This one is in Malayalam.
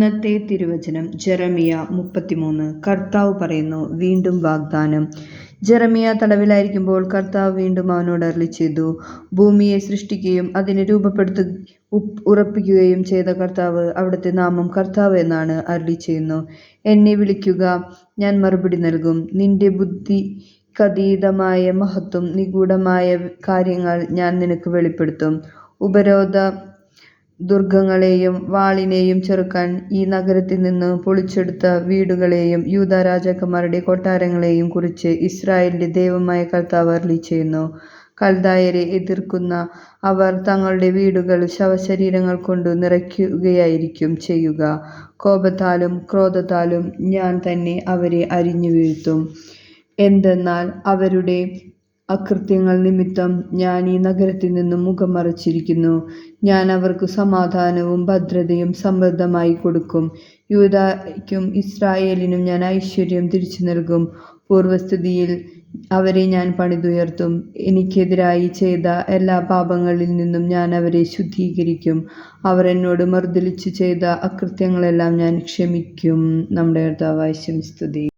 ഇന്നത്തെ തിരുവചനം ജെറമിയ 33. കർത്താവ് പറയുന്നു, വീണ്ടും വാഗ്ദാനം. ജെറമിയ തടവിലായിരിക്കുമ്പോൾ കർത്താവ് വീണ്ടും അവനോട് അരുളിച്ചെയ്തു. ഭൂമിയെ സൃഷ്ടിക്കുകയും അതിനെ ഉറപ്പിക്കുകയും ചെയ്ത കർത്താവ്, അവിടുത്തെ നാമം കർത്താവ് എന്നാണ്, അരുളിച്ചെയ്യുന്നു. എന്നെ വിളിക്കുക, ഞാൻ മറുപടി നൽകും. നിന്റെ ബുദ്ധിക്കതീതമായ മഹത്വം, നിഗൂഢമായ കാര്യങ്ങൾ ഞാൻ നിനക്ക് വെളിപ്പെടുത്തും. ഉപരോധ ദുർഗങ്ങളെയും വാളിനെയും ചെറുക്കാൻ ഈ നഗരത്തിൽ നിന്ന് പൊളിച്ചെടുത്ത വീടുകളെയും യൂദാ രാജാക്കന്മാരുടെ കൊട്ടാരങ്ങളെയും കുറിച്ച് ഇസ്രായേലിന്റെ ദൈവമായ കർത്താവ് അരുളിച്ചെയ്യുന്നു. കൽദായരെ എതിർക്കുന്ന അവർ തങ്ങളുടെ വീടുകൾ ശവശരീരങ്ങൾ കൊണ്ട് നിറയ്ക്കുകയായിരിക്കും ചെയ്യുക. കോപത്താലും ക്രോധത്താലും ഞാൻ തന്നെ അവരെ അരിഞ്ഞു വീഴ്ത്തും. എന്തെന്നാൽ അവരുടെ അകൃത്യങ്ങൾ നിമിത്തം ഞാൻ ഈ നഗരത്തിൽ നിന്നും മുഖം മറച്ചിരിക്കുന്നു. ഞാൻ അവർക്ക് സമാധാനവും ഭദ്രതയും സമൃദ്ധമായി കൊടുക്കും. യൂദായ്ക്കും ഇസ്രായേലിനും ഞാൻ ഐശ്വര്യം തിരിച്ചു നൽകും. പൂർവ്വസ്ഥിതിയിൽ അവരെ ഞാൻ പണിതുയർത്തും. എനിക്കെതിരായി ചെയ്ത എല്ലാ പാപങ്ങളിൽ നിന്നും ഞാൻ അവരെ ശുദ്ധീകരിക്കും. അവർ എന്നോട് മറുതലിച്ചു ചെയ്ത അകൃത്യങ്ങളെല്ലാം ഞാൻ ക്ഷമിക്കും. നമ്മുടെ കർത്താവായ യേശുവിന് സ്തുതി.